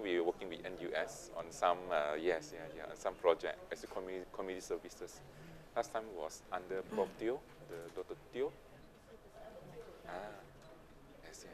we were working with NUS on some, on some project as a community services. Last time was under Prof. Teo, Dr. Teo. Yes.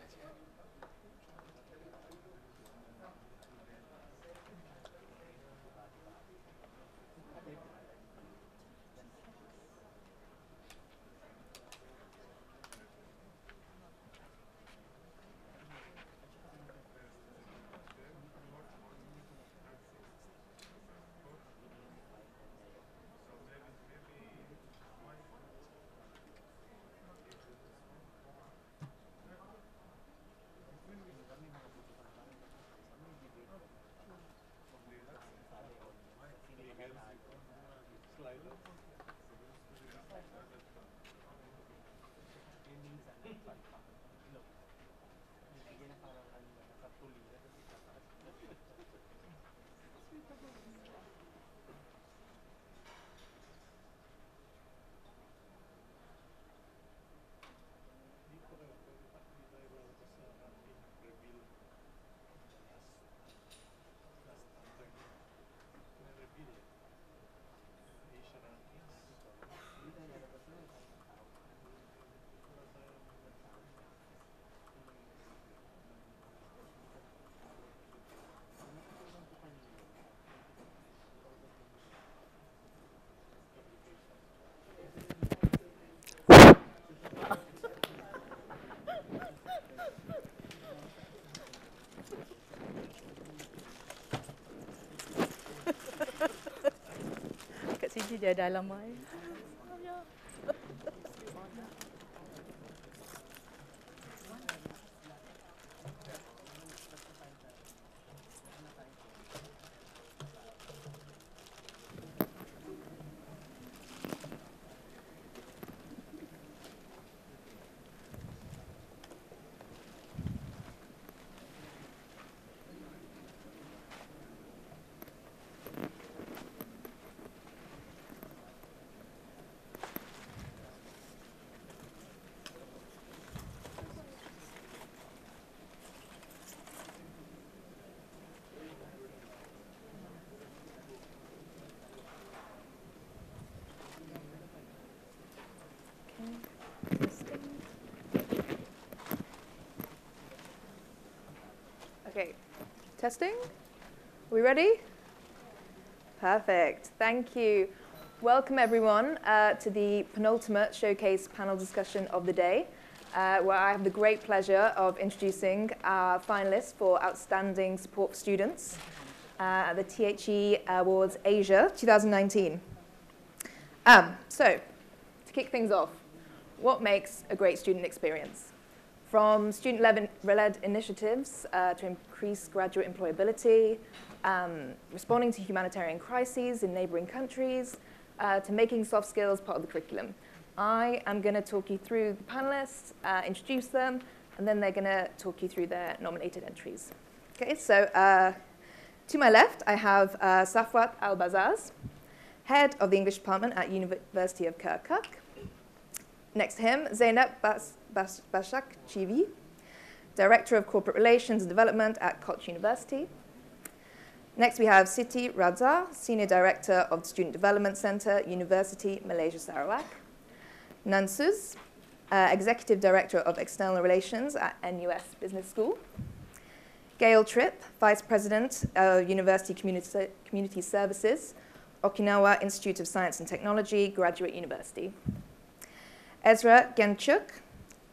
Kat sini dia ada alamat. Okay, testing. Are we ready? Perfect. Thank you. Welcome, everyone, to the penultimate showcase panel discussion of the day, where I have the great pleasure of introducing our finalists for Outstanding Support for Students at the THE Awards Asia 2019. So, to kick things off, what makes a great student experience? From student-led initiatives to increase graduate employability, responding to humanitarian crises in neighboring countries, to making soft skills part of the curriculum. I am going to talk you through the panelists, introduce them, and then they're going to talk you through their nominated entries. Okay, so to my left, I have Safwat Al-Bazzaz, head of the English department at University of Kirkuk. Next to him, Zeynep Başak Civi, Director of Corporate Relations and Development at Koç University. Next, we have Siti Raudzah, Senior Director of the Student Development Center, Universiti Malaysia Sarawak. Nan Sze, Executive Director of External Relations at NUS Business School. Gail Tripp, Vice President of University Community Services, Okinawa Institute of Science and Technology, Graduate University. Esra Gençtürk,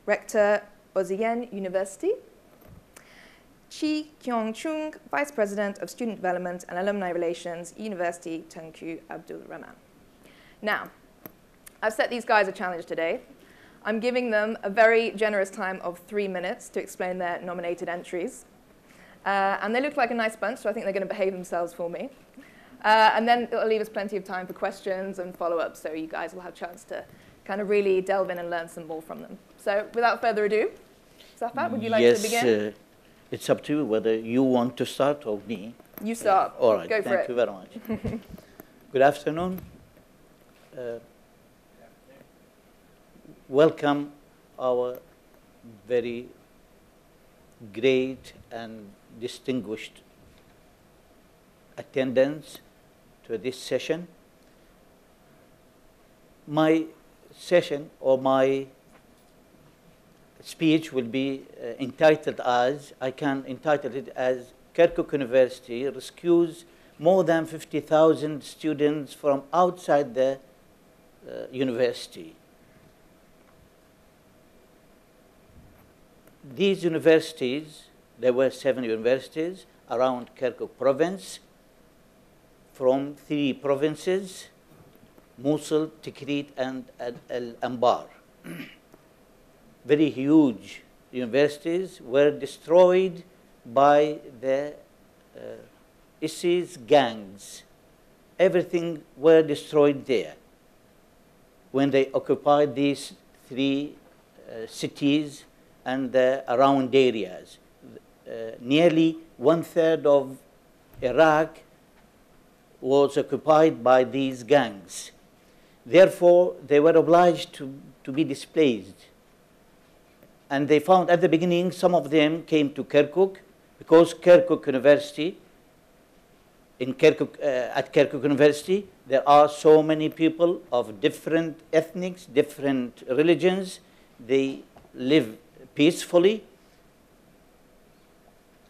Rector, Ozyegin University. Choong Chee Keong, Vice President of Student Development and Alumni Relations, Universiti Tunku Abdul Rahman. Now, I've set these guys a challenge today. I'm giving them a very generous time of 3 minutes to explain their nominated entries. And they look like a nice bunch, so I think they're going to behave themselves for me. And then it'll leave us plenty of time for questions and follow-ups, so you guys will have a chance to kind of really delve in and learn some more from them. So without further ado, Safwat, would you like to begin? Yes, it's up to you whether you want to start or me. You start. All right, go for it. Thank you very much. Good afternoon. Welcome our very great and distinguished attendance to this session. My session or my speech will be entitled as, I can entitle it as Kirkuk University rescues more than 50,000 students from outside the university. These universities, there were 7 universities around Kirkuk province, from 3 provinces, Mosul, Tikrit, and Al-Anbar. Very huge universities were destroyed by the ISIS gangs. Everything were destroyed there when they occupied these 3 cities and the around areas. Nearly 1/3 of Iraq was occupied by these gangs. Therefore, they were obliged to be displaced. And they found at the beginning, some of them came to Kirkuk, because Kirkuk University, at Kirkuk University, there are so many people of different ethnics, different religions. They live peacefully.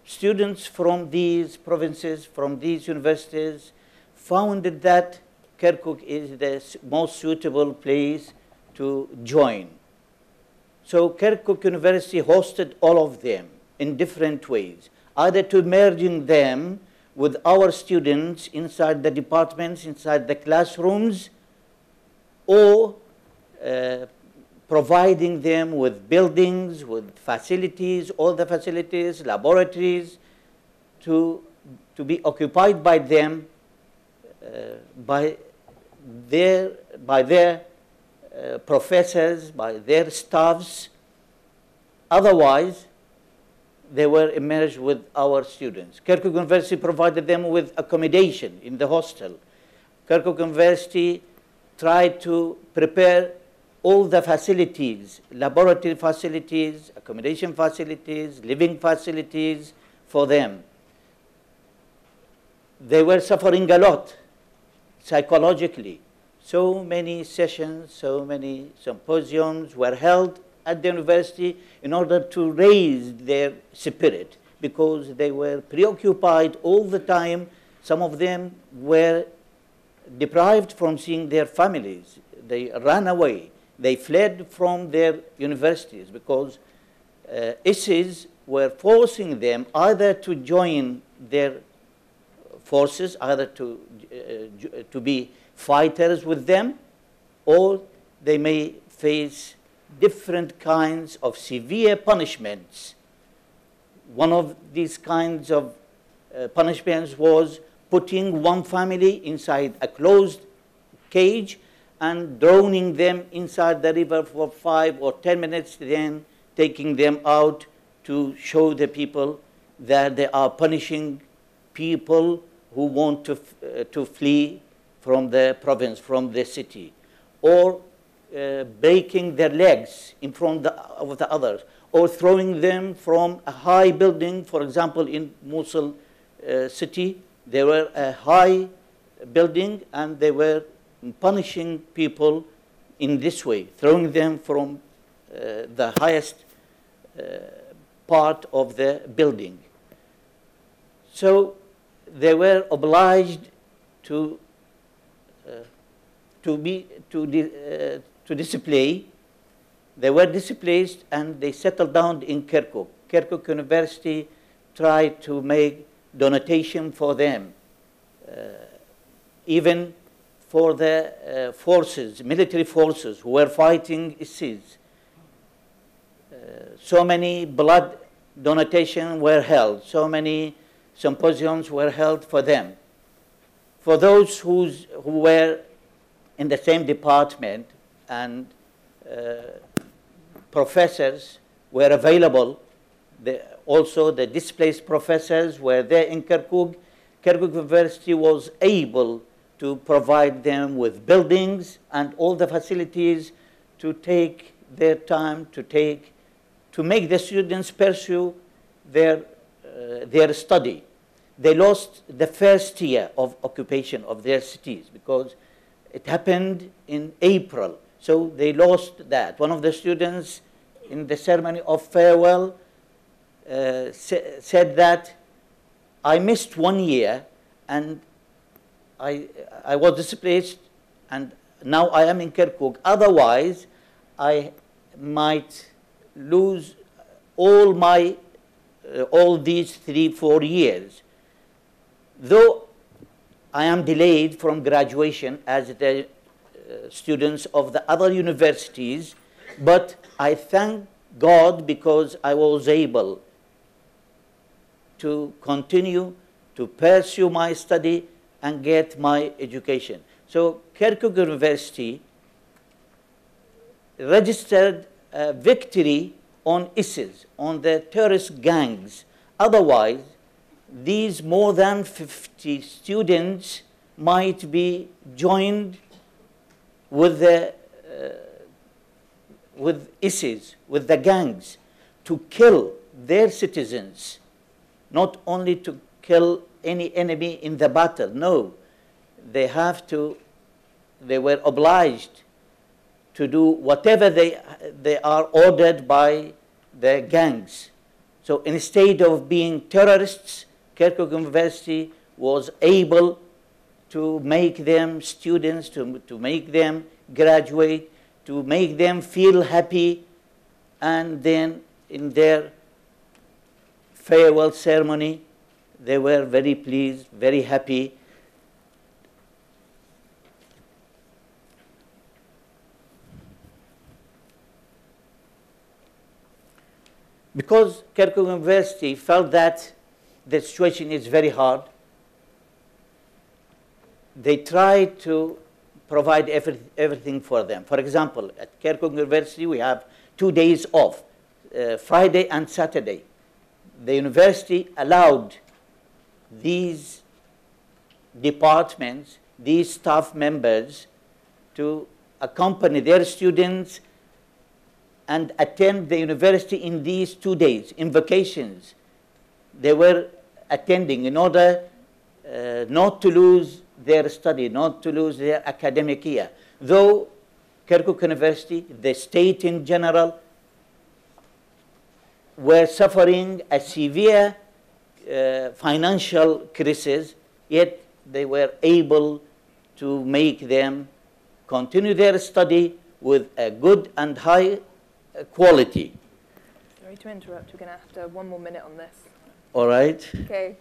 Students from these provinces, from these universities, found that Kirkuk is the most suitable place to join. So Kirkuk University hosted all of them in different ways, either to merging them with our students inside the departments, inside the classrooms, or providing them with buildings, with facilities, all the facilities, laboratories, to be occupied by them, by their professors, by their staffs. Otherwise, they were immersed with our students. Kirkuk University provided them with accommodation in the hostel. Kirkuk University tried to prepare all the facilities, laboratory facilities, accommodation facilities, living facilities for them. They were suffering a lot psychologically. So many sessions, so many symposiums were held at the university in order to raise their spirit, because they were preoccupied all the time. Some of them were deprived from seeing their families. They ran away. They fled from their universities because ISIS were forcing them either to join their forces, either to be fighters with them, or they may face different kinds of severe punishments. One of these kinds of punishments was putting one family inside a closed cage and drowning them inside the river for 5 or 10 minutes, then taking them out to show the people that they are punishing people who want to flee from the province, from the city, or breaking their legs in front of the others, or throwing them from a high building. For example, in Mosul city, there were a high building, and they were punishing people in this way, throwing them from the highest part of the building. So they were obliged to display. They were displaced, and they settled down in Kirkuk. Kirkuk University tried to make donation for them, even for the forces, military forces who were fighting ISIS. So many blood donations were held. So many symposiums were held for them. For those who were in the same department and professors were available, also the displaced professors were there in Kirkuk. Kirkuk University was able to provide them with buildings and all the facilities to take their time, to make the students pursue their study. they lost the first year of occupation of their cities because it happened in April. So they lost that. One of the students in the ceremony of farewell said that I missed 1 year and I was displaced and now I am in Kirkuk. Otherwise, I might lose all my all these 3-4 years. Though I am delayed from graduation as the students of the other universities, but I thank God because I was able to continue to pursue my study and get my education. So Kirkuk University registered a victory on ISIS, on the terrorist gangs. Otherwise, these more than 50 students might be joined with ISIS, with the gangs, to kill their citizens, not only to kill any enemy in the battle. No, they were obliged to do whatever they are ordered by the gangs. So instead of being terrorists, Kirkuk University was able to make them students, to make them graduate, to make them feel happy, and then in their farewell ceremony, they were very pleased, very happy. Because Kirkuk University felt that the situation is very hard, they tried to provide everything for them. For example, at Kirkuk University, we have 2 days off, Friday and Saturday. The university allowed these departments, these staff members, to accompany their students and attend the university in these 2 days, in vacations. They were attending in order not to lose their study, not to lose their academic year. Though Kirkuk University, the state in general, were suffering a severe financial crisis, yet they were able to make them continue their study with a good and high quality. Sorry to interrupt, we're going to have to have 1 more minute on this. All right. Okay.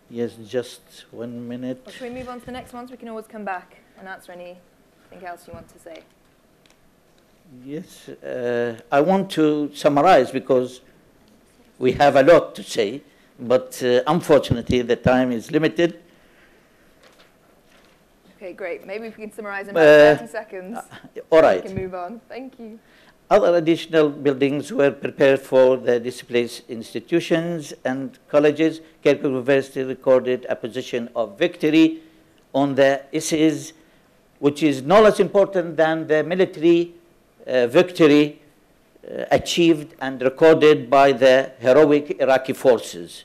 Yes, just 1 minute. Well, should we move on to the next one so we can always come back and answer anything else you want to say? Yes, I want to summarize because we have a lot to say, but unfortunately the time is limited. Okay, great. Maybe if we can summarize in about 30 seconds. All right. We can move on. Thank you. Other additional buildings were prepared for the displaced institutions and colleges. Kirkuk University recorded a position of victory on the ISIS, which is no less important than the military victory achieved and recorded by the heroic Iraqi forces.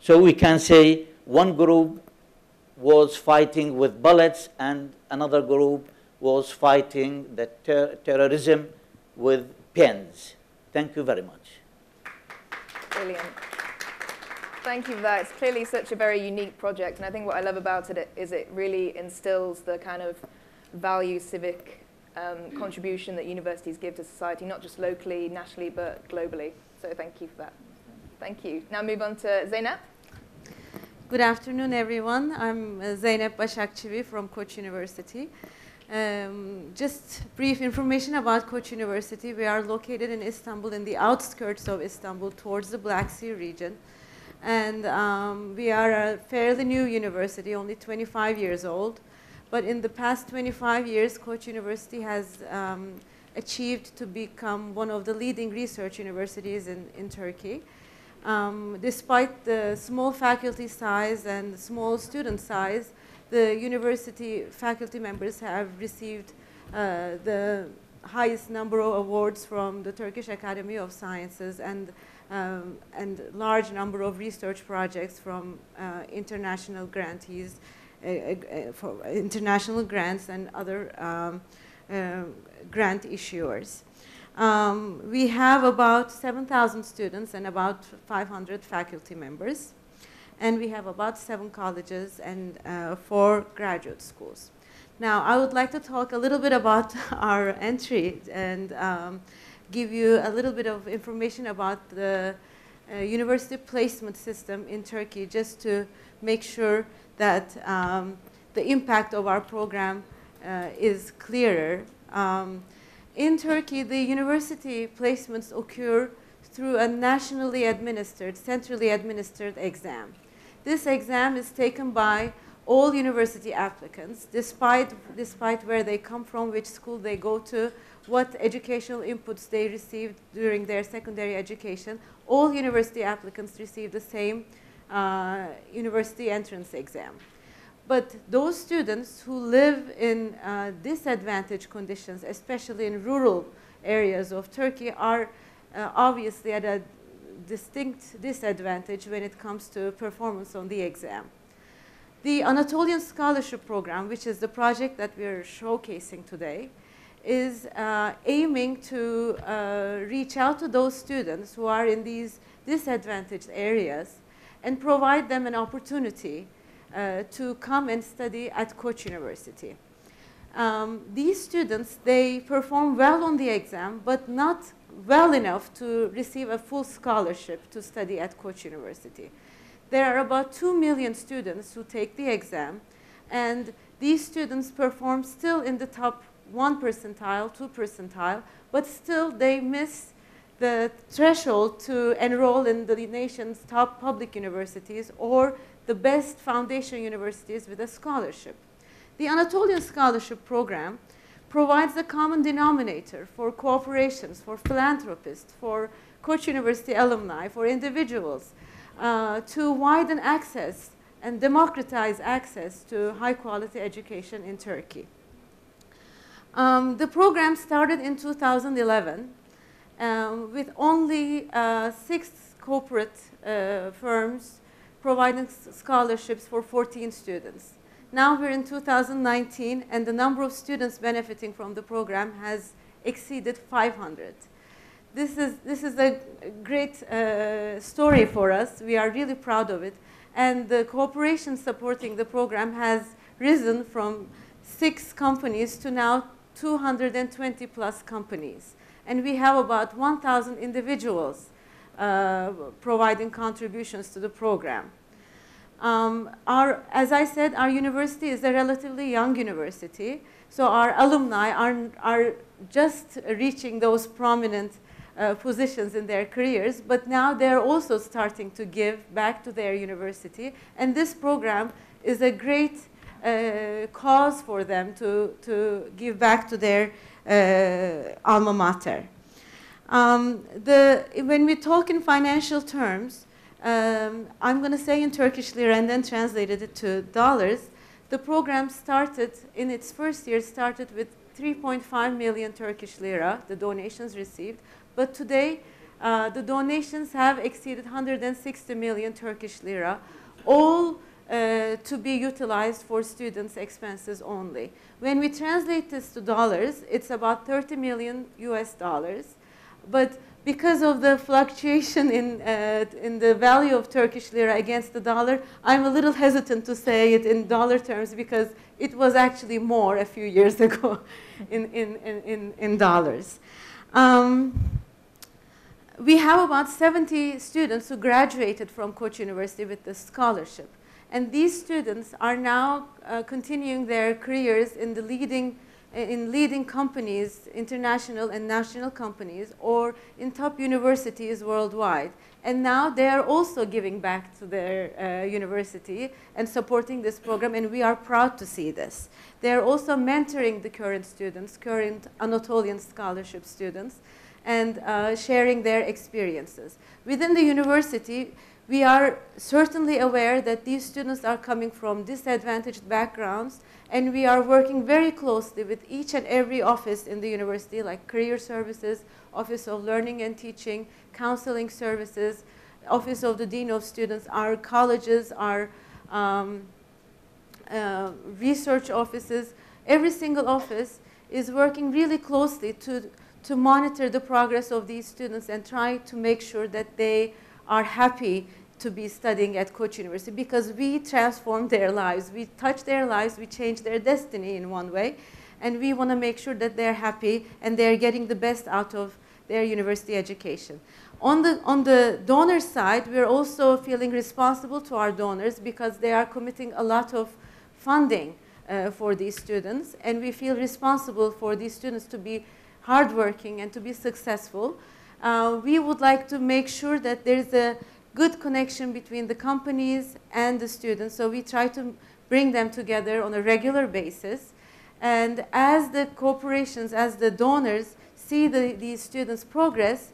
So we can say one group was fighting with bullets and another group was fighting the terrorism with pens. Thank you very much. Brilliant. Thank you for that. It's clearly such a very unique project, and I think what I love about it is it really instills the kind of value civic contribution that universities give to society, not just locally, nationally, but globally. So thank you for that. Thank you. Now move on to Zeynep. Good afternoon, everyone. I'm Zeynep Başak Civi from Koç University. Just brief information about Koç University. We are located in Istanbul, in the outskirts of Istanbul, towards the Black Sea region. And we are a fairly new university, only 25 years old. But in the past 25 years, Koç University has achieved to become one of the leading research universities in Turkey. Despite the small faculty size and the small student size, the university faculty members have received the highest number of awards from the Turkish Academy of Sciences and large number of research projects from international grantees, for international grants and other grant issuers. We have about 7,000 students and about 500 faculty members. And we have about 7 colleges and 4 graduate schools. Now, I would like to talk a little bit about our entry and give you a little bit of information about the university placement system in Turkey, just to make sure that the impact of our program is clearer. In Turkey, the university placements occur through a nationally administered, centrally administered exam. This exam is taken by all university applicants, despite where they come from, which school they go to, what educational inputs they received during their secondary education. All university applicants receive the same university entrance exam. But those students who live in disadvantaged conditions, especially in rural areas of Turkey, are obviously at a distinct disadvantage when it comes to performance on the exam. The Anatolian Scholarship Program, which is the project that we are showcasing today, is aiming to reach out to those students who are in these disadvantaged areas and provide them an opportunity to come and study at Koç University. These students, they perform well on the exam, but not well enough to receive a full scholarship to study at Koç University. There are about 2 million students who take the exam, and these students perform still in the top 1 percentile, 2 percentile, but still they miss the threshold to enroll in the nation's top public universities or the best foundation universities with a scholarship. The Anatolian Scholarship Program provides a common denominator for corporations, for philanthropists, for Koç University alumni, for individuals, to widen access and democratize access to high-quality education in Turkey. The program started in 2011 with only 6 corporate firms providing scholarships for 14 students. Now we're in 2019, and the number of students benefiting from the program has exceeded 500. This is a great story for us. We are really proud of it. And the cooperation supporting the program has risen from 6 companies to now 220 plus companies. And we have about 1,000 individuals providing contributions to the program. As I said, our university is a relatively young university, so our alumni are just reaching those prominent positions in their careers, but now they're also starting to give back to their university, and this program is a great cause for them to give back to their alma mater. When we talk in financial terms, I'm going to say in Turkish lira and then translated it to dollars. The program started, in its first year, started with 3.5 million Turkish lira, the donations received. But today, the donations have exceeded 160 million Turkish lira, all to be utilized for students' expenses only. When we translate this to dollars, it's about 30 million US dollars. But because of the fluctuation in the value of Turkish lira against the dollar, I'm a little hesitant to say it in dollar terms because it was actually more a few years ago in dollars. We have about 70 students who graduated from Koç University with this scholarship. And these students are now continuing their careers in the leading in leading companies, international and national companies, or in top universities worldwide. And now they are also giving back to their university and supporting this program, and we are proud to see this. They are also mentoring the current students, current Anatolian Scholarship students, and sharing their experiences. Within the university, we are certainly aware that these students are coming from disadvantaged backgrounds, and we are working very closely with each and every office in the university, like Career Services, Office of Learning and Teaching, Counseling Services, Office of the Dean of Students, our colleges, our research offices. Every single office is working really closely to monitor the progress of these students and try to make sure that they are happy to be studying at Koç University, because we transform their lives, we touch their lives, we change their destiny in one way, and we want to make sure that they're happy and they're getting the best out of their university education. On the donor side, we're also feeling responsible to our donors because they are committing a lot of funding for these students, and we feel responsible for these students to be hardworking and to be successful. We would like to make sure that there's a good connection between the companies and the students, so we try to bring them together on a regular basis. And as the corporations, as the donors see these students progress,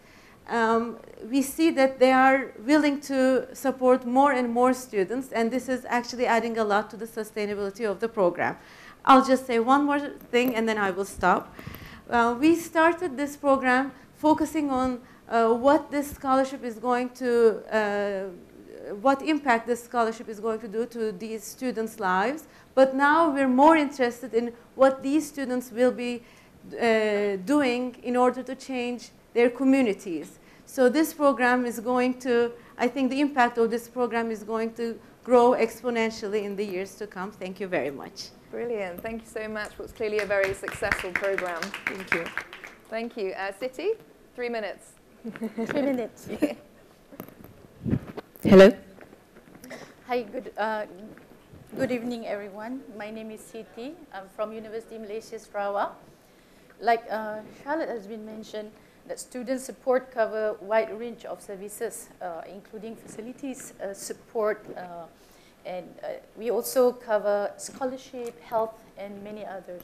we see that they are willing to support more and more students, and this is actually adding a lot to the sustainability of the program. I'll just say one more thing and then I will stop. We started this program focusing on what this scholarship is going to, what impact this scholarship is going to do to these students' lives. But now we're more interested in what these students will be doing in order to change their communities. So this program is going to, I think the impact of this program is going to grow exponentially in the years to come. Thank you very much. Brilliant. Thank you so much. What's clearly a very successful program. Thank you. Thank you. Siti, 3 minutes. 3 minutes. Yeah. Hello. Hi, good evening, everyone. My name is Siti. I'm from Universiti Malaysia Sarawak. Like Charlotte has been mentioned, that student support cover a wide range of services, including facilities support, and we also cover scholarship, health, and many others.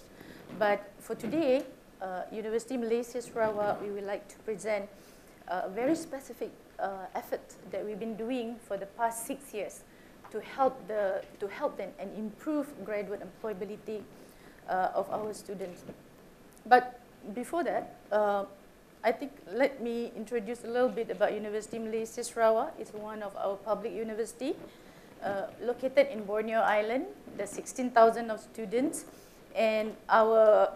But for today, Universiti Malaysia Sarawak, we would like to present a very specific effort that we've been doing for the past 6 years to help them and improve graduate employability of our students. But before that, I think let me introduce a little bit about Universiti Malaysia Sarawak. It's one of our public university located in Borneo Island. There's 16,000 of students, and our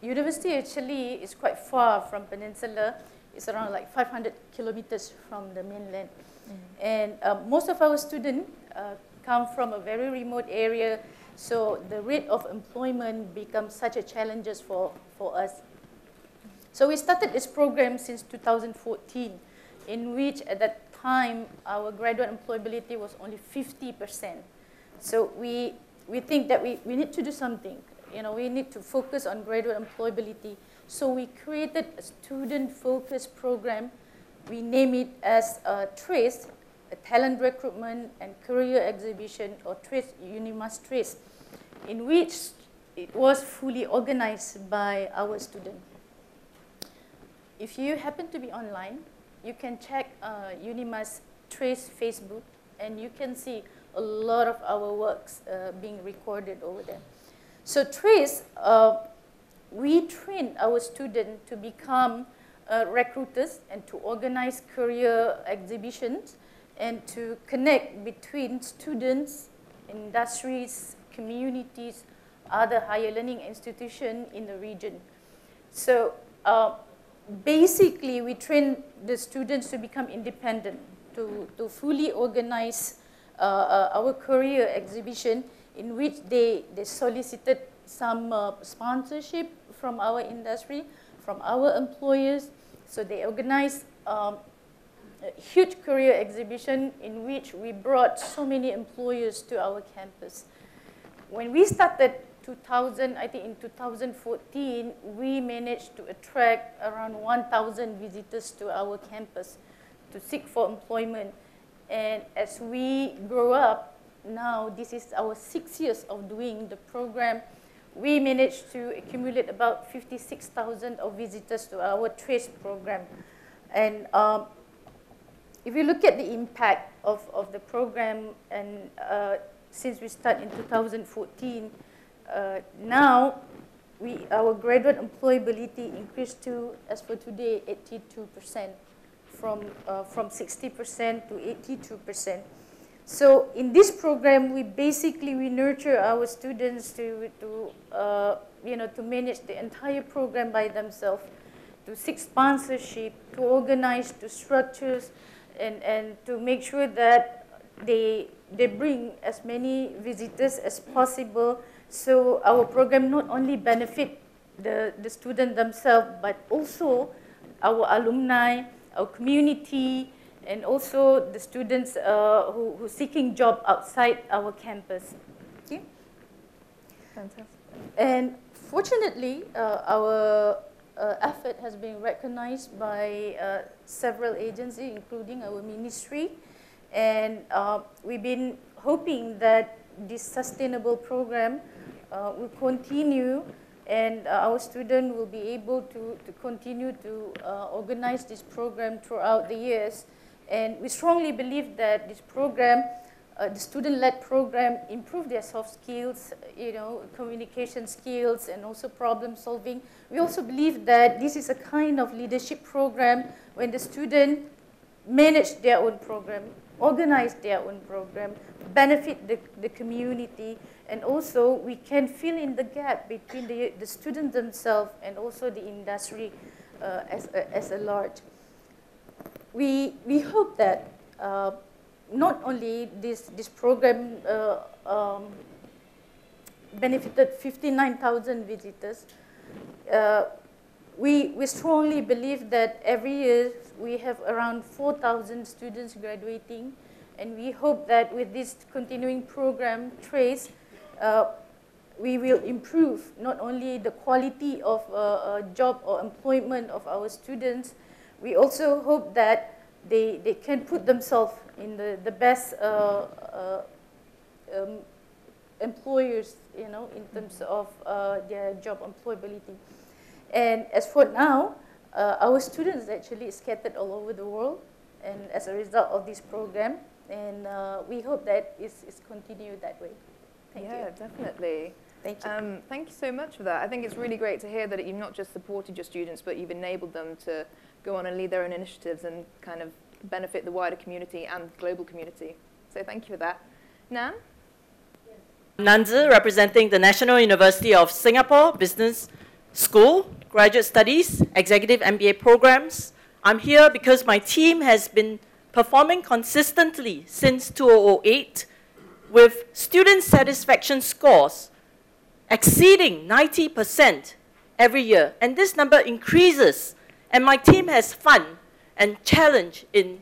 university actually is quite far from Peninsula. It's around like 500 kilometers from the mainland. And most of our students come from a very remote area, so the rate of employment becomes such a challenge for us. So we started this program since 2014, in which at that time our graduate employability was only 50%. So we think that we need to do something. You know, we need to focus on graduate employability. So we created a student-focused program. We name it as TRACE, a talent recruitment and career exhibition, or TRACE, UNIMAS TRACE, in which it was fully organized by our students. If you happen to be online, you can check UNIMAS TRACE Facebook, and you can see a lot of our works being recorded over there. So TRACE, we train our students to become recruiters and to organize career exhibitions and to connect between students, industries, communities, other higher learning institutions in the region. So basically, we train the students to become independent, to fully organize our career exhibition, in which they solicited some sponsorship from our industry, from our employers. So they organized a huge career exhibition in which we brought so many employers to our campus. When we started 2000, I think in 2014, we managed to attract around 1,000 visitors to our campus to seek for employment. And as we grow up, now this is our 6 years of doing the program, we managed to accumulate about 56,000 of visitors to our TRACE program. And if you look at the impact of the program, and since we started in 2014, now our graduate employability increased to, as for today, 82%, from 60% to 82%. So in this program, we nurture our students to manage the entire program by themselves, to seek sponsorship, to organize, to structures, and to make sure that they bring as many visitors as possible. So our program not only benefit the students themselves, but also our alumni, our community, and also the students who seeking job outside our campus. Okay? Fantastic. And fortunately, our effort has been recognized by several agencies, including our ministry. And we've been hoping that this sustainable program will continue, and our students will be able to continue to organize this program throughout the years. And we strongly believe that this program, the student-led program, improve their soft skills, communication skills, and also problem solving. We also believe that this is a kind of leadership program when the student manage their own program, organize their own program, benefit the community, and also we can fill in the gap between the students themselves and also the industry as a large. We hope that not only this program benefited 59,000 visitors, we strongly believe that every year we have around 4,000 students graduating, and we hope that with this continuing program, TRACE, we will improve not only the quality of job or employment of our students, we also hope that they can put themselves in the best employers, in terms of their job employability. And as for now, our students actually scattered all over the world, and as a result of this program, and we hope that it's continued that way. Thank you. Yeah, definitely. Thank you. Thank you so much for that. I think it's really great to hear that you've not just supported your students, but you've enabled them to go on and lead their own initiatives and kind of benefit the wider community and global community. So thank you for that. Nan? Nan Sze, representing the National University of Singapore Business School, Graduate Studies, Executive MBA programs. I'm here because my team has been performing consistently since 2008 with student satisfaction scores exceeding 90% every year. And this number increases. And my team has fun and challenge in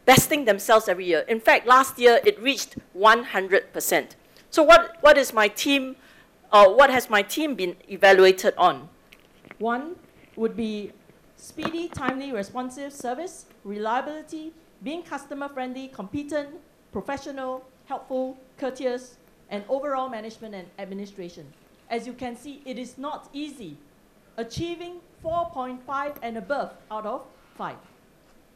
besting themselves every year. In fact, last year it reached 100%. So what is my team, what has my team been evaluated on? One would be speedy, timely, responsive service, reliability, being customer-friendly, competent, professional, helpful, courteous, and overall management and administration. As you can see, it is not easy achieving 4.5 and above out of 5.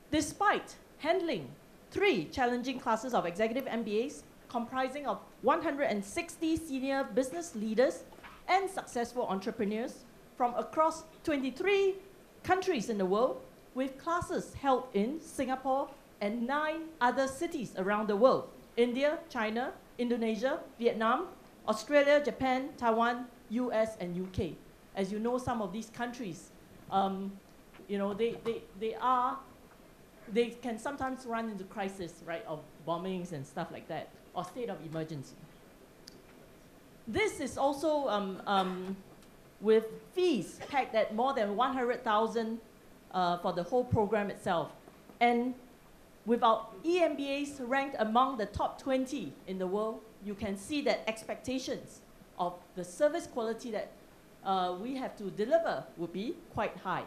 Despite handling 3 challenging classes of executive MBAs comprising of 160 senior business leaders and successful entrepreneurs from across 23 countries in the world, with classes held in Singapore and 9 other cities around the world: India, China, Indonesia, Vietnam, Australia, Japan, Taiwan, US, and UK. As you know, some of these countries, they can sometimes run into crisis, right, of bombings and stuff like that, or state of emergency. This is also with fees pegged at more than 100,000 for the whole program itself. And with our EMBAs ranked among the top 20 in the world, you can see that expectations of the service quality that we have to deliver would be quite high.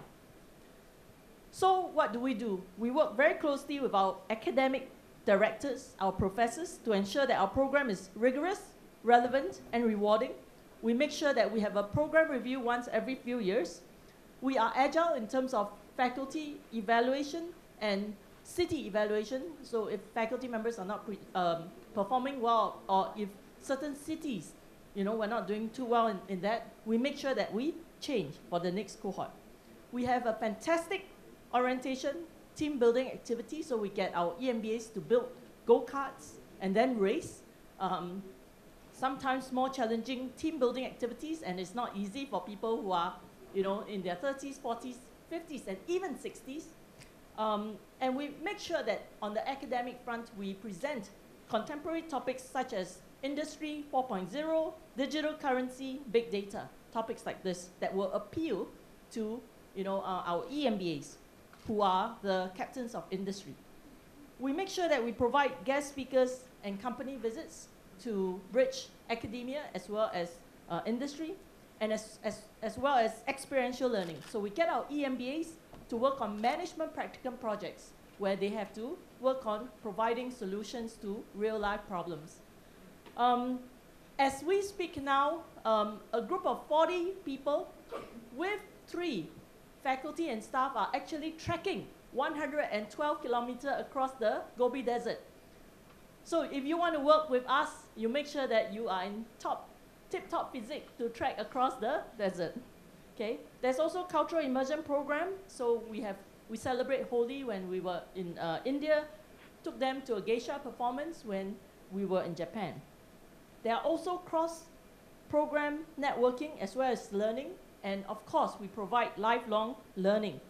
So what do? We work very closely with our academic directors, our professors, to ensure that our program is rigorous, relevant, and rewarding. We make sure that we have a program review once every few years. We are agile in terms of faculty evaluation and city evaluation. So if faculty members are not performing well, or if certain cities, we're not doing too well in that, we make sure that we change for the next cohort. We have a fantastic orientation, team building activity, so we get our EMBAs to build go-karts and then race. Sometimes more challenging team building activities, and it's not easy for people who are, in their 30s, 40s, 50s, and even 60s. And we make sure that on the academic front, we present contemporary topics such as Industry 4.0, digital currency, big data, topics like this that will appeal to our EMBAs, who are the captains of industry. We make sure that we provide guest speakers and company visits to bridge academia as well as industry, and as well as experiential learning. So we get our EMBAs to work on management practicum projects where they have to work on providing solutions to real-life problems. As we speak now, a group of 40 people with 3 faculty and staff are actually trekking 112 kilometers across the Gobi Desert. So if you want to work with us, you make sure that you are in tip-top physique to trek across the desert. Okay. There's also cultural immersion program. So we celebrate Holi when we were in India, took them to a geisha performance when we were in Japan. There are also cross-program networking as well as learning, and of course we provide lifelong learning.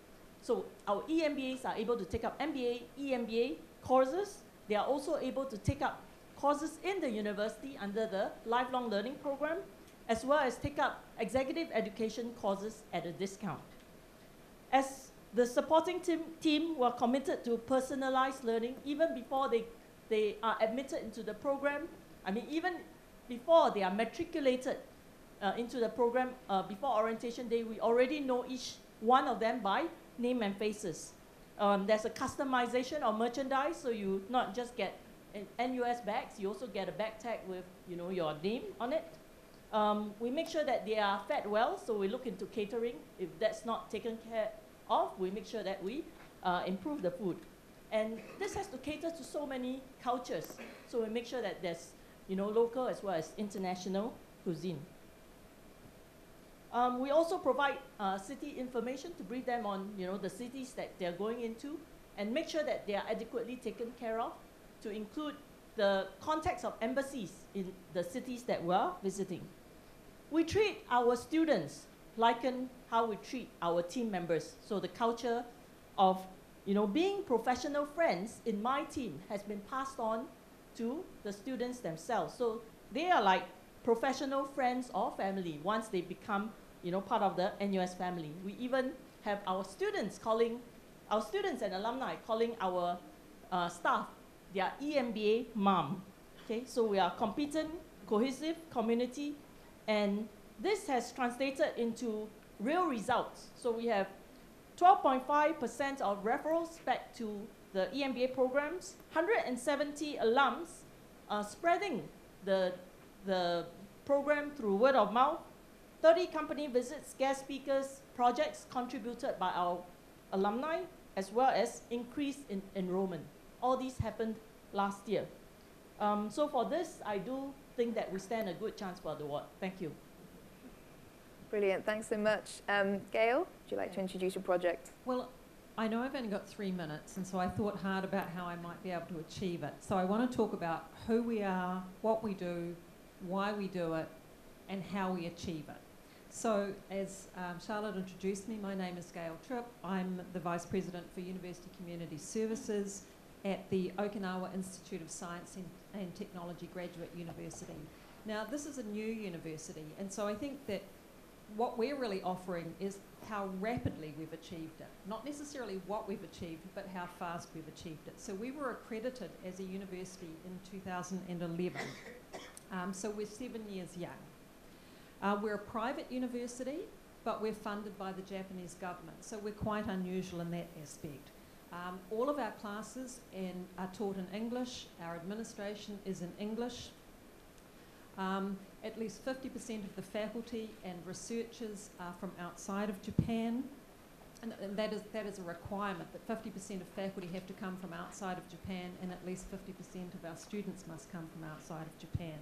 So our EMBAs are able to take up MBA, EMBA courses. They are also able to take up courses in the university under the lifelong learning program, as well as take up executive education courses at a discount. As the supporting team were committed to personalized learning even before they are admitted into the program. I mean, even before they are matriculated into the program, before orientation day, we already know each one of them by name and faces. There's a customization of merchandise, so you not just get NUS bags, you also get a bag tag with your name on it. We make sure that they are fed well, so we look into catering. If that's not taken care of, we make sure that we improve the food. And this has to cater to so many cultures, so we make sure that there's local as well as international cuisine. We also provide city information to brief them on the cities that they're going into, and make sure that they are adequately taken care of, to include the contacts of embassies in the cities that we're visiting. We treat our students like how we treat our team members. So the culture of being professional friends in my team has been passed on to the students themselves. So they are like professional friends or family once they become part of the NUS family. We even have our students and alumni calling our staff their EMBA mom. Okay, so we are competent, cohesive community, and this has translated into real results. So we have 12.5% of referrals back to the EMBA programs, 170 alums spreading the program through word of mouth, 30 company visits, guest speakers, projects contributed by our alumni, as well as increase in enrollment. All these happened last year. So for this, I do think that we stand a good chance for the award. Thank you. Brilliant, thanks so much. Gail, would you like to introduce your project? Well, I know I've only got 3 minutes, and so I thought hard about how I might be able to achieve it. So I want to talk about who we are, what we do, why we do it, and how we achieve it. So as Charlotte introduced me, my name is Gail Tripp. I'm the Vice President for University Community Services at the Okinawa Institute of Science and Technology Graduate University. Now, this is a new university, and so I think that what we're really offering is how rapidly we've achieved it. Not necessarily what we've achieved, but how fast we've achieved it. So we were accredited as a university in 2011. So we're 7 years young. We're a private university, but we're funded by the Japanese government, so we're quite unusual in that aspect. All of our classes are taught in English. Our administration is in English. At least 50% of the faculty and researchers are from outside of Japan, and that is a requirement, that 50% of faculty have to come from outside of Japan, and at least 50% of our students must come from outside of Japan.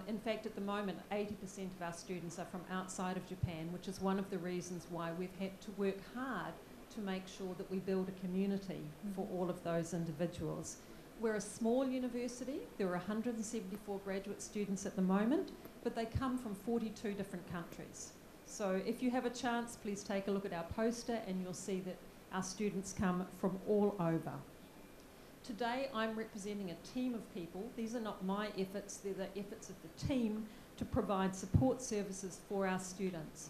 In fact, at the moment, 80% of our students are from outside of Japan, which is one of the reasons why we've had to work hard to make sure that we build a community for all of those individuals. We're a small university. There are 174 graduate students at the moment, but they come from 42 different countries. So if you have a chance, please take a look at our poster and you'll see that our students come from all over. Today, I'm representing a team of people. These are not my efforts, they're the efforts of the team to provide support services for our students.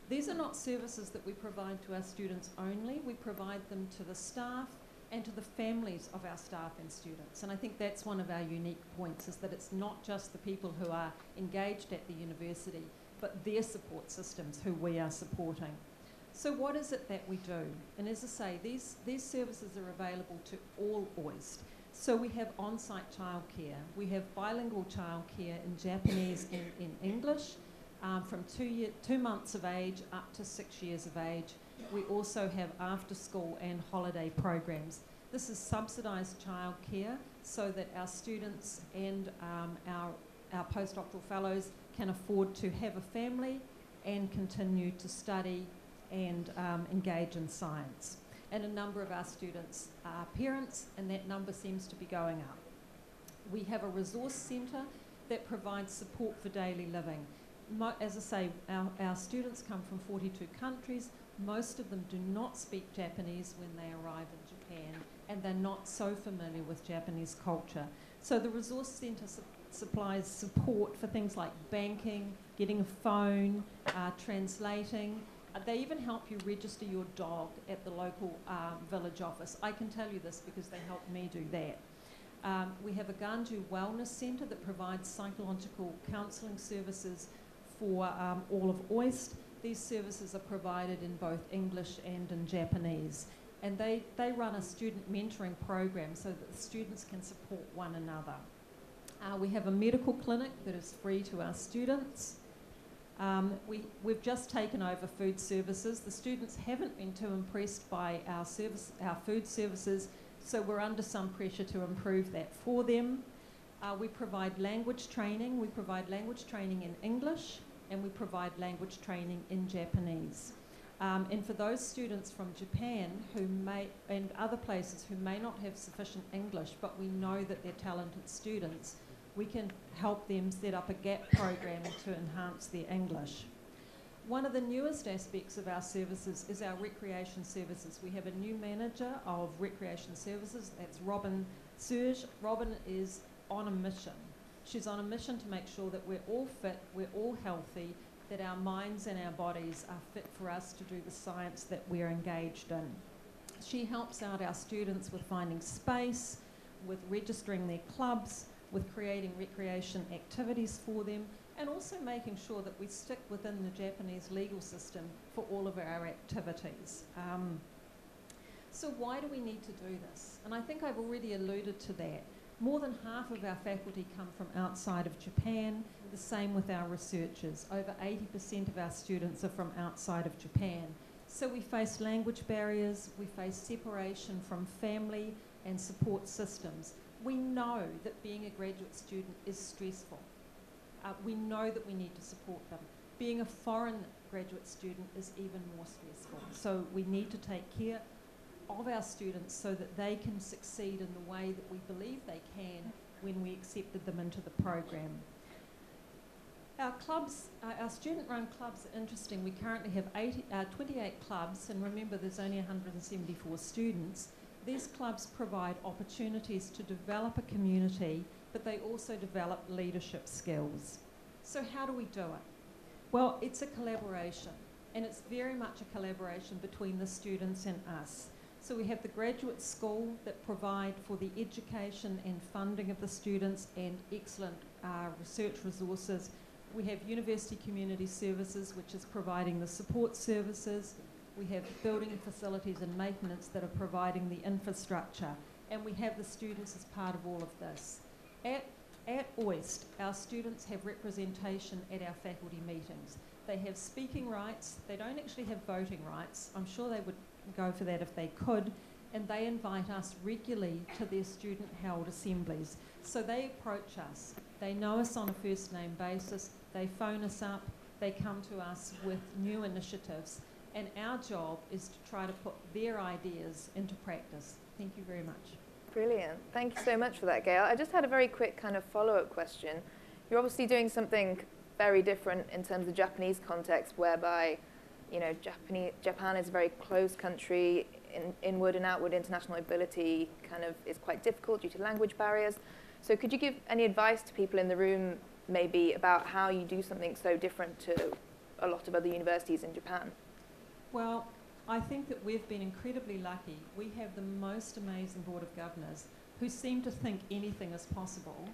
These are not services that we provide to our students only, we provide them to the staff and to the families of our staff and students. And I think that's one of our unique points, is that it's not just the people who are engaged at the university, but their support systems who we are supporting. So what is it that we do? And as I say, these services are available to all OIST. So we have on-site childcare, we have bilingual childcare in Japanese and in English, from 2 months of age up to 6 years of age. We also have after-school and holiday programs. This is subsidised childcare so that our students and our postdoctoral fellows can afford to have a family and continue to study and engage in science. And a number of our students are parents, and that number seems to be going up. We have a resource centre that provides support for daily living. As I say, our students come from 42 countries. Most of them do not speak Japanese when they arrive in Japan, and they're not so familiar with Japanese culture. So the resource centre supplies support for things like banking, getting a phone, translating. They even help you register your dog at the local village office. I can tell you this because they helped me do that. We have a Ganju Wellness Centre that provides psychological counselling services for all of OIST. These services are provided in both English and in Japanese. And they run a student mentoring program so that the students can support one another. We have a medical clinic that is free to our students. We've just taken over food services. The students haven't been too impressed by our food services, so we're under some pressure to improve that for them. We provide language training. We provide language training in English, and we provide language training in Japanese. And for those students from Japan and other places who may not have sufficient English, but we know that they're talented students, we can help them set up a GAP program to enhance their English. One of the newest aspects of our services is our recreation services. We have a new manager of recreation services, that's Robin Serge. Robin is on a mission. She's on a mission to make sure that we're all fit, we're all healthy, that our minds and our bodies are fit for us to do the science that we're engaged in. She helps out our students with finding space, with registering their clubs, with creating recreation activities for them, and also making sure that we stick within the Japanese legal system for all of our activities. So why do we need to do this? And I think I've already alluded to that. More than half of our faculty come from outside of Japan, the same with our researchers. Over 80% of our students are from outside of Japan. So we face language barriers, we face separation from family and support systems. We know that being a graduate student is stressful. We know that we need to support them. Being a foreign graduate student is even more stressful. So we need to take care of our students so that they can succeed in the way that we believe they can when we accepted them into the program. Our clubs, our student-run clubs are interesting. We currently have 28 clubs, and remember there's only 174 students. These clubs provide opportunities to develop a community, but they also develop leadership skills. So how do we do it? Well, it's a collaboration, and it's very much a collaboration between the students and us. So we have the graduate school that provide for the education and funding of the students and excellent research resources. We have University Community Services, which is providing the support services. We have building facilities and maintenance that are providing the infrastructure. And we have the students as part of all of this. At OIST, our students have representation at our faculty meetings. They have speaking rights. They don't actually have voting rights. I'm sure they would go for that if they could. And they invite us regularly to their student-held assemblies. So they approach us. They know us on a first-name basis. They phone us up. They come to us with new initiatives. And our job is to try to put their ideas into practice. Thank you very much. Brilliant. Thank you so much for that, Gail. I just had a very quick kind of follow-up question. You're obviously doing something very different in terms of Japanese context, whereby, you know, Japan is a very closed country. Inward and outward international mobility kind of is quite difficult due to language barriers. So could you give any advice to people in the room maybe about how you do something so different to a lot of other universities in Japan? Well, I think that we've been incredibly lucky. We have the most amazing Board of Governors who seem to think anything is possible,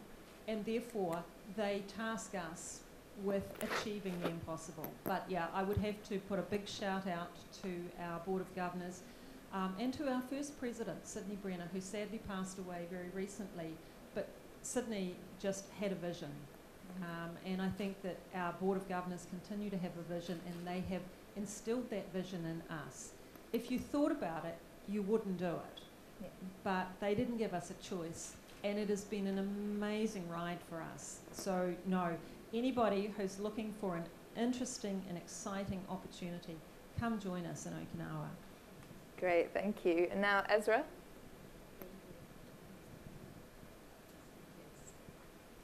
and therefore they task us with achieving the impossible. But yeah, I would have to put a big shout out to our Board of Governors and to our first president, Sydney Brenner, who sadly passed away very recently. But Sydney just had a vision. And I think that our Board of Governors continue to have a vision, and they have instilled that vision in us. If you thought about it, you wouldn't do it. Yeah. But they didn't give us a choice, and it has been an amazing ride for us. So no, anybody who's looking for an interesting and exciting opportunity, come join us in Okinawa. Great, thank you. And now Ezra.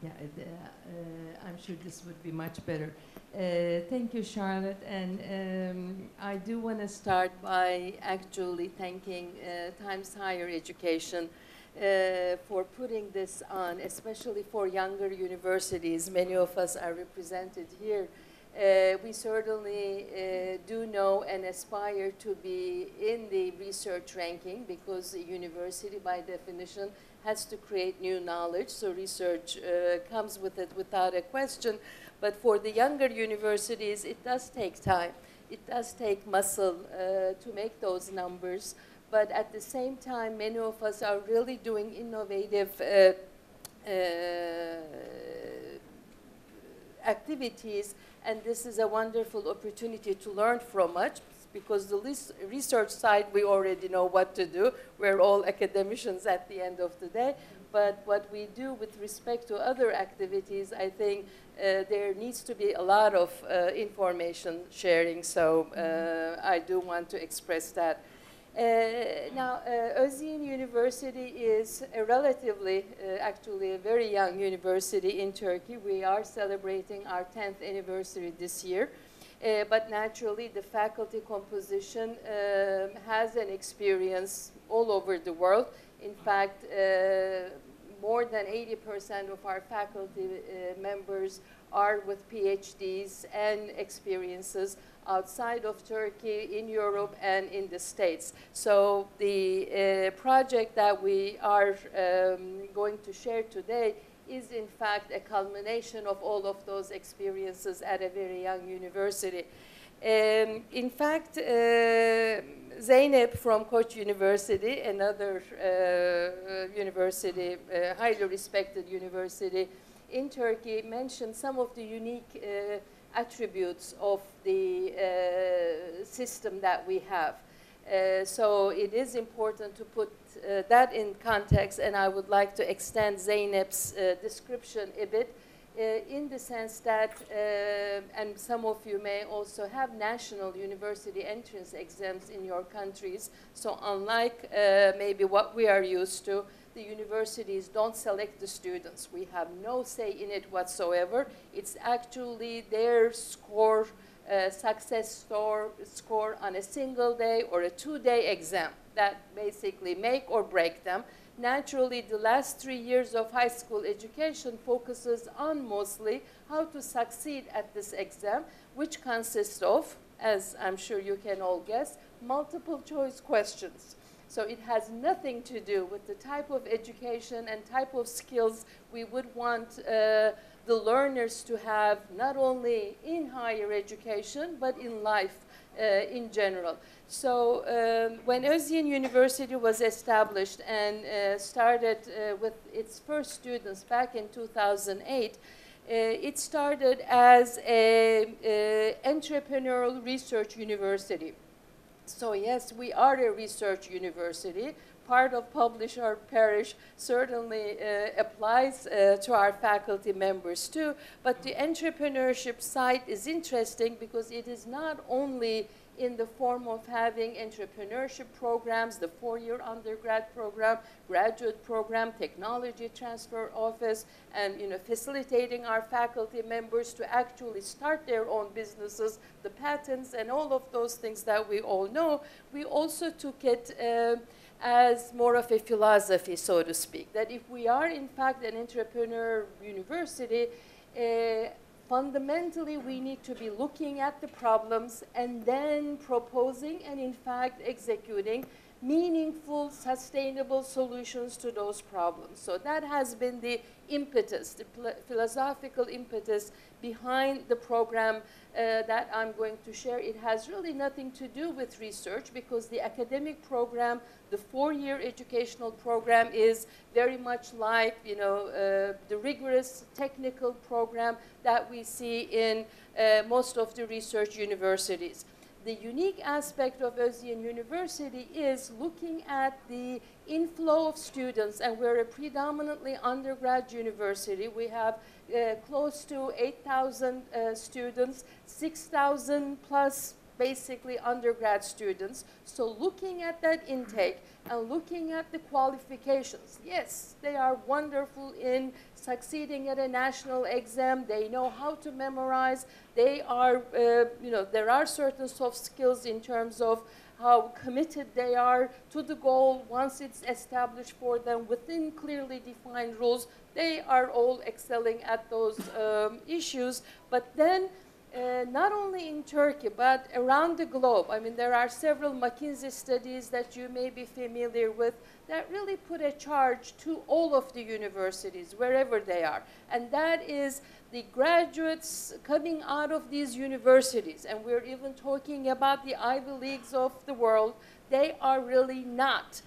Yeah, I'm sure this would be much better. Thank you, Charlotte. And I do want to start by actually thanking Times Higher Education for putting this on, especially for younger universities. Many of us are represented here. We certainly do know and aspire to be in the research ranking, because a university, by definition, has to create new knowledge, so research comes with it without a question. But for the younger universities, it does take time. It does take muscle to make those numbers. But at the same time, many of us are really doing innovative activities, and this is a wonderful opportunity to learn from us, because the research side, we already know what to do. We're all academicians at the end of the day. But what we do with respect to other activities, I think there needs to be a lot of information sharing. So I do want to express that. Now, Ozyegin University is a relatively, actually a very young university in Turkey. We are celebrating our 10th anniversary this year. But naturally, the faculty composition has an experience all over the world. In fact, more than 80% of our faculty members are with PhDs and experiences outside of Turkey, in Europe, and in the States. So the project that we are going to share today is in fact a culmination of all of those experiences at a very young university. In fact, Zeynep from Koç University, another university, highly respected university in Turkey, mentioned some of the unique attributes of the system that we have. So it is important to put that in context, and I would like to extend Zeynep's description a bit in the sense that, and some of you may also have national university entrance exams in your countries, so unlike maybe what we are used to, the universities don't select the students. We have no say in it whatsoever. It's actually their score, success score on a single day or a 2-day exam that basically make or break them. Naturally, the last 3 years of high school education focuses on mostly how to succeed at this exam, which consists of, as I'm sure you can all guess, multiple choice questions. So it has nothing to do with the type of education and type of skills we would want the learner manners to have, not only in higher education, but in life in general. So when Ozyegin University was established and started with its first students back in 2008, it started as an entrepreneurial research university. So yes, we are a research university. Part of Publish or Perish certainly applies to our faculty members too. But the entrepreneurship side is interesting because it is not only in the form of having entrepreneurship programs, the four-year undergrad program, graduate program, technology transfer office, and facilitating our faculty members to actually start their own businesses, the patents and all of those things that we all know. We also took it as more of a philosophy, so to speak, that if we are in fact an entrepreneur university, fundamentally we need to be looking at the problems and then proposing and in fact executing meaningful, sustainable solutions to those problems. So that has been the impetus, the philosophical impetus behind the program that I'm going to share. It has really nothing to do with research because the academic program, the four-year educational program is very much like the rigorous technical program that we see in most of the research universities. The unique aspect of Ozyegin University is looking at the inflow of students, and we're a predominantly undergrad university. We have close to 8,000 students, 6,000 plus basically undergrad students. So looking at that intake and looking at the qualifications, yes, they are wonderful in succeeding at a national exam. They know how to memorize. They are, there are certain soft skills in terms of how committed they are to the goal once it's established for them within clearly defined rules. They are all excelling at those issues. But then not only in Turkey, but around the globe. I mean, there are several McKinsey studies that you may be familiar with that really put a charge to all of the universities, wherever they are. And that is the graduates coming out of these universities, and we're even talking about the Ivy Leagues of the world, they are really not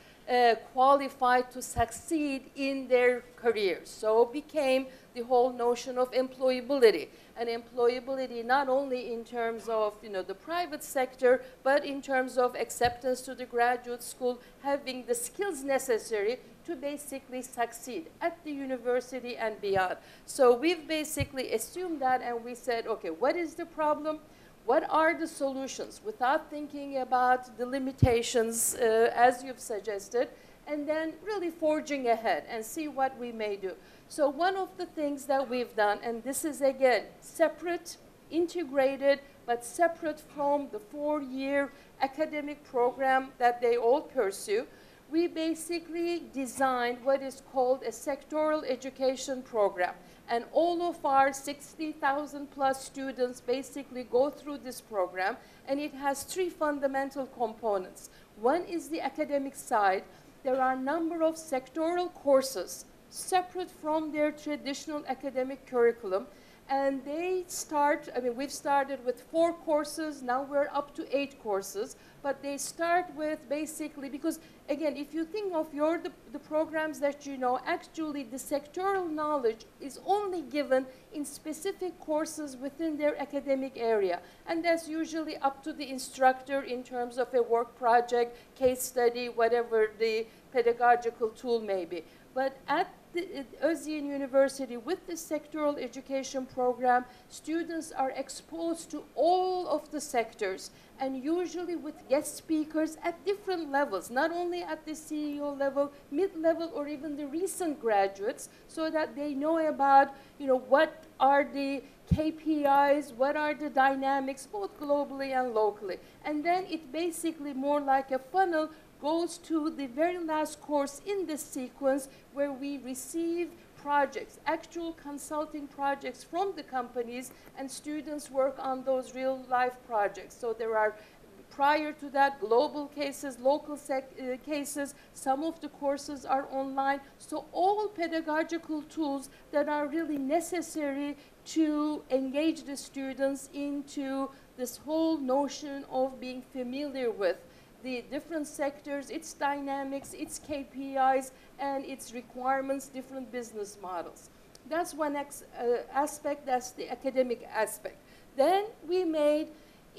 qualified to succeed in their careers. So became the whole notion of employability. And employability not only in terms of the private sector, but in terms of acceptance to the graduate school, having the skills necessary to basically succeed at the university and beyond. So we've basically assumed that, and we said, okay, what is the problem? What are the solutions without thinking about the limitations as you've suggested, and then really forging ahead and see what we may do. So one of the things that we've done, and this is again separate, integrated, but separate from the four-year academic program that they all pursue, we basically designed what is called a sectoral education program. And all of our 60,000 plus students basically go through this program, and it has three fundamental components. One is the academic side. There are a number of sectoral courses separate from their traditional academic curriculum, and they start, we've started with 4 courses, now we're up to 8 courses, but they start with basically, because again, if you think of the programs that you know, actually the sectoral knowledge is only given in specific courses within their academic area, and that's usually up to the instructor in terms of a work project, case study, whatever the pedagogical tool may be. But at Ozyegin University, with the sectoral education program, students are exposed to all of the sectors, and usually with guest speakers at different levels, not only at the CEO level, mid-level, or even the recent graduates, so that they know about, what are the KPIs, what are the dynamics, both globally and locally. And then it basically more like a funnel goes to the very last course in this sequence, where we receive projects, actual consulting projects from the companies, and students work on those real life projects. So there are prior to that, global cases, local cases. Some of the courses are online. So all pedagogical tools that are really necessary to engage the students into this whole notion of being familiar with the different sectors, its dynamics, its KPIs, and its requirements, different business models. That's one aspect, that's the academic aspect. Then we made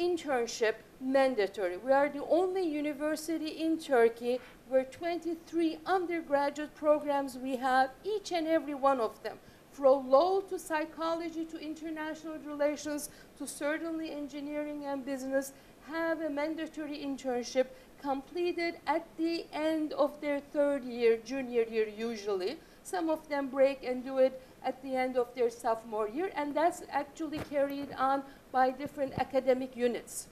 internship mandatory. We are the only university in Turkey where 23 undergraduate programs we have, each and every one of them, from law to psychology to international relations to certainly engineering and business, have a mandatory internship completed at the end of their third year, junior year usually. Some of them break and do it at the end of their sophomore year, and that's actually carried on by different academic units.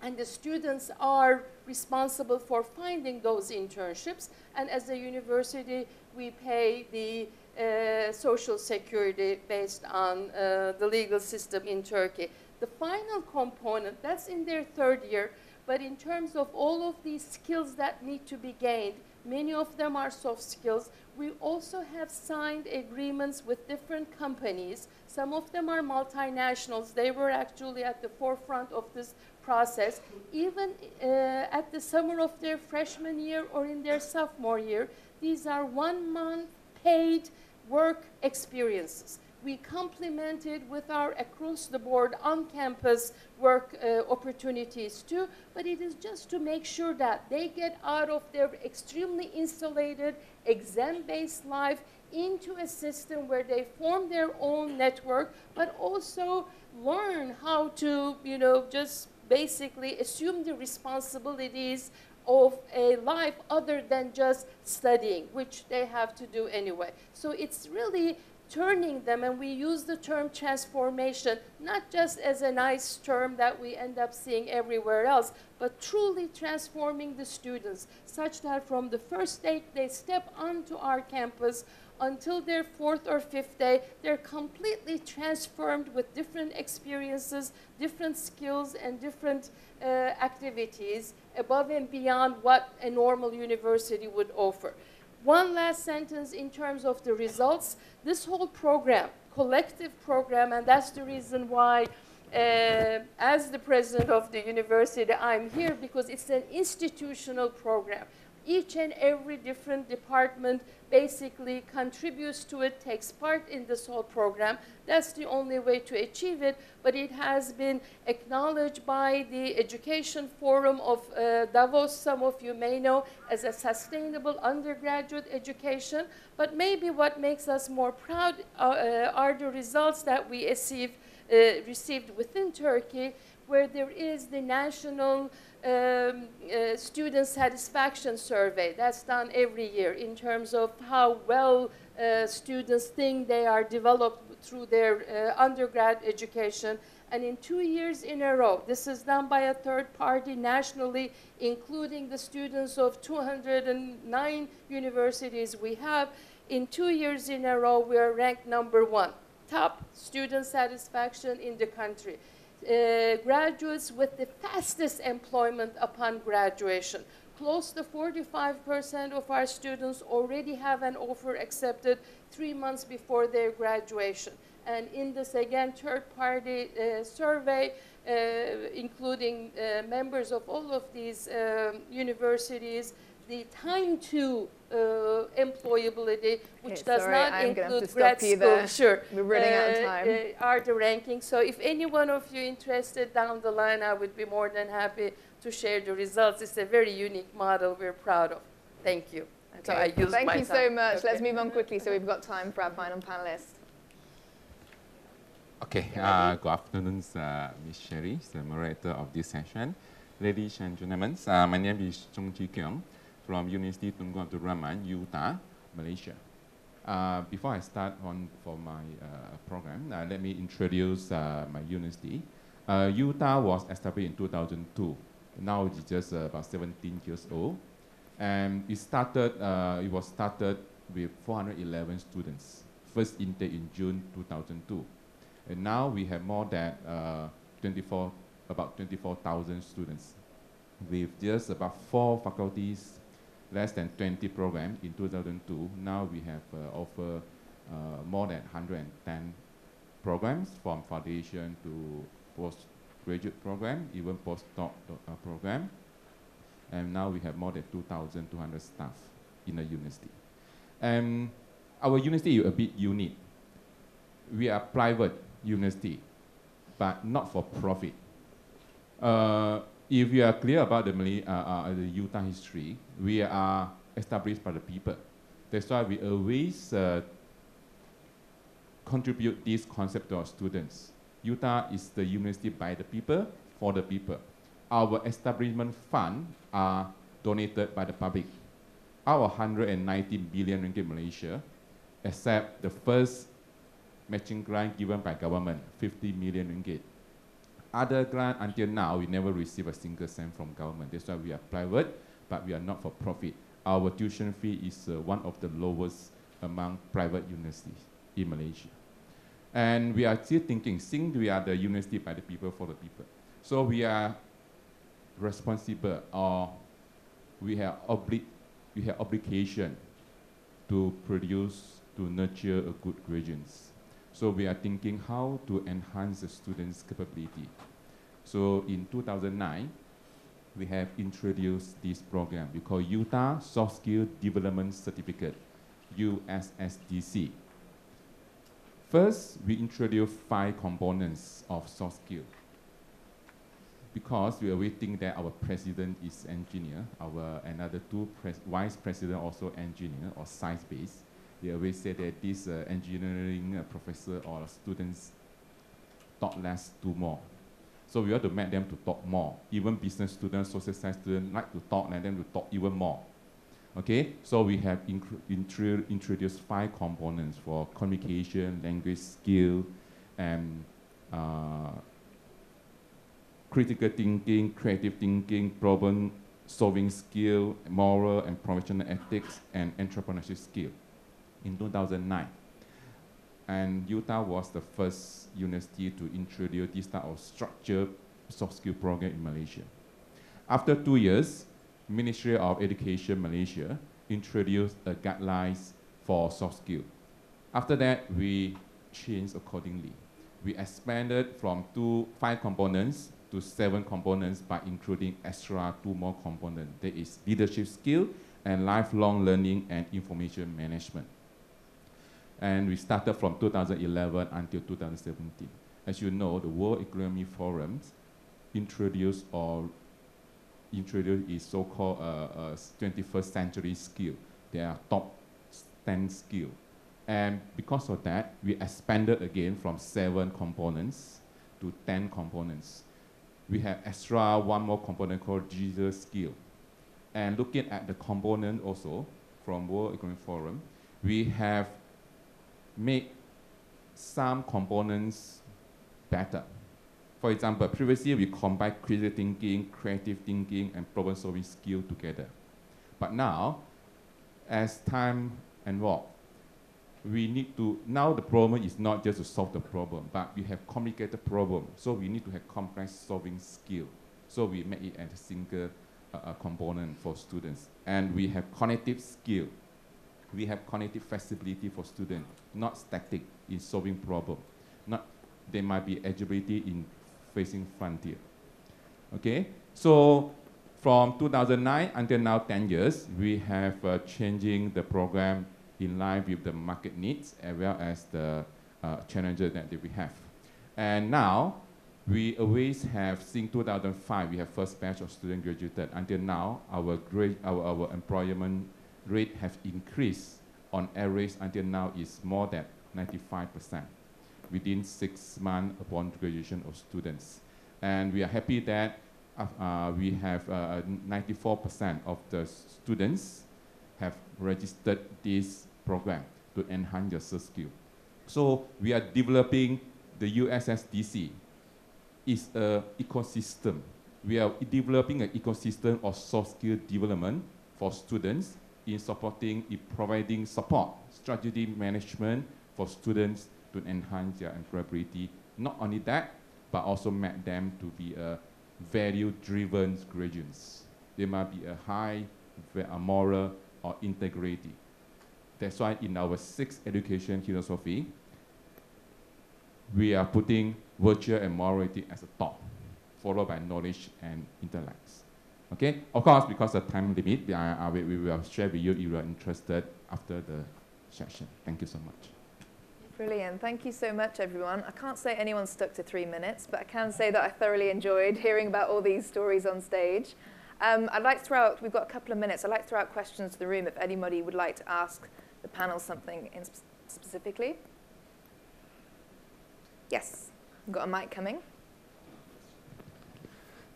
And the students are responsible for finding those internships, and as a university, we pay the social security based on the legal system in Turkey. The final component, that's in their third year, but in terms of all of these skills that need to be gained, many of them are soft skills. We also have signed agreements with different companies. Some of them are multinationals. They were actually at the forefront of this process. Even at the summer of their freshman year or in their sophomore year, these are 1 month paid work experiences. We complement it with our across-the-board on-campus work opportunities too, but it is just to make sure that they get out of their extremely insulated, exam-based life into a system where they form their own network, but also learn how to, you know, just basically assume the responsibilities of a life other than just studying, which they have to do anyway. So it's really turning them, and we use the term transformation, not just as a nice term that we end up seeing everywhere else, but truly transforming the students such that from the first day they step onto our campus until their 4th or 5th day, they're completely transformed with different experiences, different skills, and different activities above and beyond what a normal university would offer. One last sentence in terms of the results. This whole program, collective program, and that's the reason why as the president of the university, I'm here, because it's an institutional program. Each and every different department basically contributes to it, takes part in this whole program. That's the only way to achieve it, but it has been acknowledged by the Education Forum of Davos, some of you may know, as a sustainable undergraduate education. But maybe what makes us more proud are the results that we received within Turkey, where there is the national student satisfaction survey that's done every year in terms of how well students think they are developed through their undergrad education. And in 2 years in a row, this is done by a third party nationally, including the students of 209 universities we have. In 2 years in a row, we are ranked #1, top student satisfaction in the country. Graduates with the fastest employment upon graduation. Close to 45% of our students already have an offer accepted 3 months before their graduation. And in this, again, third-party survey, including members of all of these universities, the time to employability, which does not include grad school, sure, we're running out of time, are the rankings. So if any one of you interested down the line, I would be more than happy to share the results. It's a very unique model we're proud of. Thank you. Okay. So I used Thank my you time. so much. Okay. Let's move on quickly so we've got time for our final panelist. Okay, good afternoon, Ms. Sherry, the moderator of this session. Ladies and gentlemen, my name is Choong Chee Keong from Universiti Tunku Abdul Rahman, UTAR, Malaysia. Before I start for my program, let me introduce my university. UTAR was established in 2002. Now it's just about 17 years old. And it was started with 411 students. First intake in June 2002. And now we have more than about 24,000 students with just about 4 faculties, less than 20 programs in 2002. Now we have offer more than 110 programs from foundation to postgraduate program, even postdoc program. And now we have more than 2,200 staff in the university. Our university is a bit unique. We are private university, but not for profit. If you are clear about the Utah history, we are established by the people. That's why we always contribute this concept to our students. Utah is the university by the people, for the people. Our establishment fund are donated by the public. Our 190 billion ringgit Malaysia, except the first matching grant given by government, 50 million ringgit. Other grant until now, we never receive a single cent from government. That's why we are private, but we are not for profit. Our tuition fee is one of the lowest among private universities in Malaysia. And we are still thinking, since we are the university by the people, for the people. So we are responsible, or we have obligation to produce, to nurture a good graduates. So we are thinking how to enhance the students' capability. So in 2009, we have introduced this program we call Utah Soft Skill Development Certificate, USSDC. First, we introduced 5 components of soft skill. Because we always think that our president is engineer, our another 2 vice president also engineer or science-based. They always say that this engineering professor or students talk less, do more. So we want to make them to talk more. Even business students, social science students like to talk, and them to talk even more. Okay, so we have introduced 5 components for communication, language skill, and critical thinking, creative thinking, problem-solving skill, moral and professional ethics, and entrepreneurship skill in 2009. And Utah was the first university to introduce this type of structured soft skill program in Malaysia. After 2 years, Ministry of Education Malaysia introduced a guidelines for soft skill. After that, we changed accordingly. We expanded from 5 components to 7 components by including extra 2 more components. That is leadership skill and lifelong learning and information management. And we started from 2011 until 2017. As you know, the World Economic Forum introduced is so-called 21st century skill. They are top 10 skill. And because of that, we expanded again from 7 components to 10 components. We have extra 1 more component called digital skill. And looking at the component also from World Economic Forum, we have made some components better. For example, previously we combined critical thinking, creative thinking, and problem-solving skill together. But now, as time evolves, we need to, now the problem is not just to solve the problem, but we have complicated problem, so we need to have complex solving skill. So we make it as a single component for students. And we have cognitive skill. We have cognitive flexibility for students, not static in solving problem. There might be agility in facing frontier. Okay, so from 2009 until now, 10 years, we have changing the program in line with the market needs as well as the challenges that we have. And now, we always have, since 2005, we have first batch of students graduated. Until now, our employment rate has increased on average until now is more than 95% within 6 months upon graduation of students. And we are happy that we have 94% of the students have registered this program to enhance their soft skill. So we are developing the USSDC. It's an ecosystem. We are developing an ecosystem of soft skill development for students in providing support, strategy management for students to enhance their employability. Not only that, but also make them to be value-driven graduates. There must be a high moral or integrity. That's why in our 6th education philosophy, we are putting virtue and morality as a top, followed by knowledge and intellect. Okay, of course, because of time limit, we will share with you if you are interested after the session. Thank you so much. Brilliant. Thank you so much, everyone. I can't say anyone stuck to 3 minutes, but I can say that I thoroughly enjoyed hearing about all these stories on stage. I'd like to throw out, we've got a couple of minutes, I'd like to throw out questions to the room if anybody would like to ask the panel something specifically. Yes, we've got a mic coming.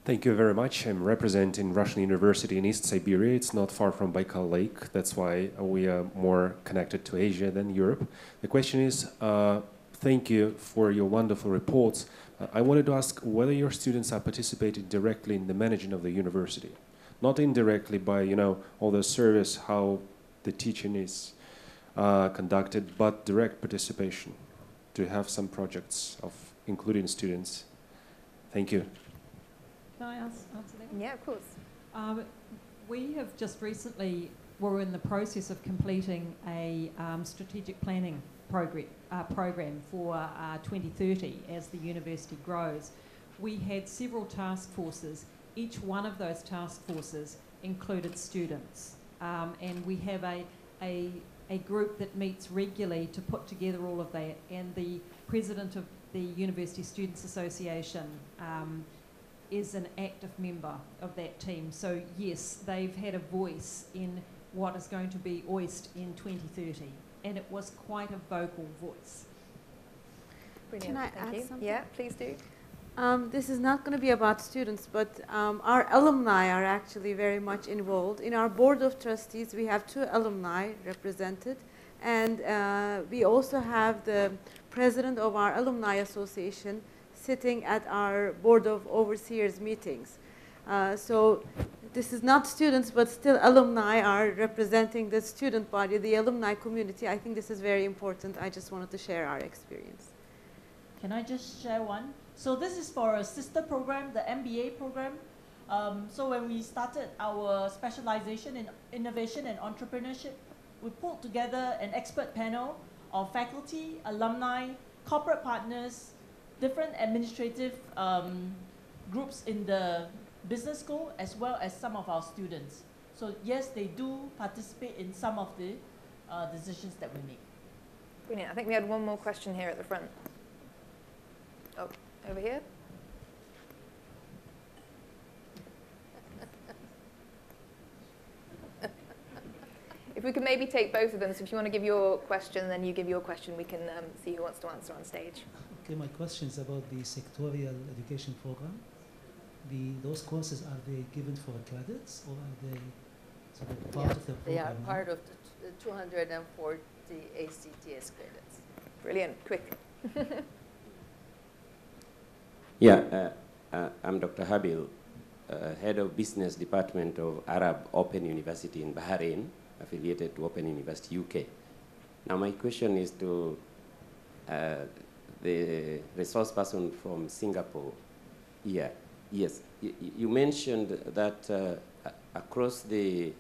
Thank you very much. I'm representing Russian University in East Siberia. It's not far from Baikal Lake. That's why we are more connected to Asia than Europe. The question is, thank you for your wonderful reports. I wanted to ask whether your students are participating directly in the managing of the university. Not indirectly by, all the service, how the teaching is conducted, but direct participation to have some projects of including students. Thank you. Can I answer that? Yeah, of course. We have just recently, we're in the process of completing a strategic planning program for 2030 as the university grows. We had several task forces. Each one of those task forces included students. And we have a group that meets regularly to put together all of that. And the president of the University Students Association is an active member of that team. So yes, they've had a voice in what is going to be OIST in 2030. And it was quite a vocal voice. Brilliant. Can I Thank add you. something? Yeah, please do. This is not going to be about students, but our alumni are actually very much involved. In our board of trustees, we have 2 alumni represented, and we also have the president of our alumni association sitting at our board of overseers meetings. So this is not students, but still alumni are representing the student body, the alumni community. I think this is very important. I just wanted to share our experience. Can I just share one? So this is for a sister program, the MBA program. So when we started our specialization in innovation and entrepreneurship, we pulled together an expert panel of faculty, alumni, corporate partners, different administrative groups in the business school, as well as some of our students. So yes, they do participate in some of the decisions that we make. Brilliant. I think we had one more question here at the front. Oh, over here. If we could maybe take both of them, so if you want to give your question, then you give your question, we can see who wants to answer on stage. Okay, my question is about the sectorial education program. Those courses, are they given for credits, or are they sort of part of the program? They are part of the 240 ACTS credits. Brilliant. Quick. Yeah, I'm Dr. Habil, head of business department of Arab Open University in Bahrain, affiliated to Open University UK. Now my question is to the resource person from Singapore. Yeah, yes, you mentioned that across the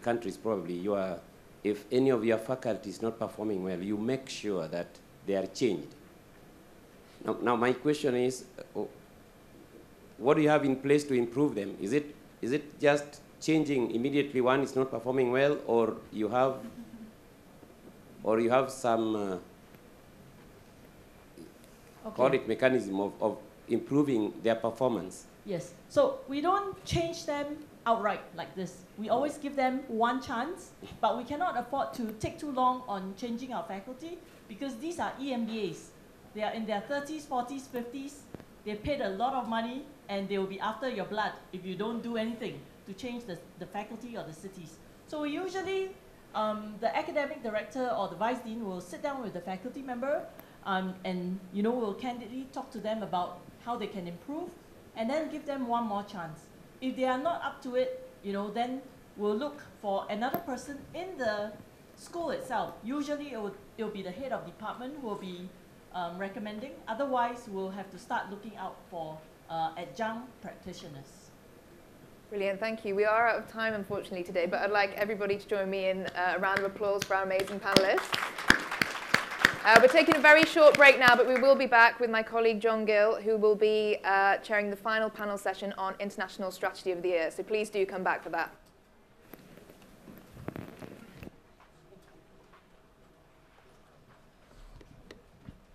countries probably you are, if any of your faculty is not performing well, you make sure that they are changed. Now my question is, what do you have in place to improve them? Is it just changing immediately one is not performing well, or you have some call it mechanism of improving their performance? Yes. So we don't change them outright like this. We always give them one chance, but we cannot afford to take too long on changing our faculty because these are EMBAs. They are in their 30s, 40s, 50s. They paid a lot of money, and they will be after your blood if you don't do anything to change the faculty or the cities. So usually, the academic director or the vice dean will sit down with the faculty member, and will candidly talk to them about how they can improve, and then give them one more chance. If they are not up to it, then we'll look for another person in the school itself. Usually, it will be the head of department who will be recommending. Otherwise, we'll have to start looking out for adjunct practitioners. Brilliant, thank you. We are out of time, unfortunately, today, but I'd like everybody to join me in a round of applause for our amazing panelists. We're taking a very short break now, but we will be back with my colleague John Gill, who will be chairing the final panel session on International Strategy of the Year. So please do come back for that.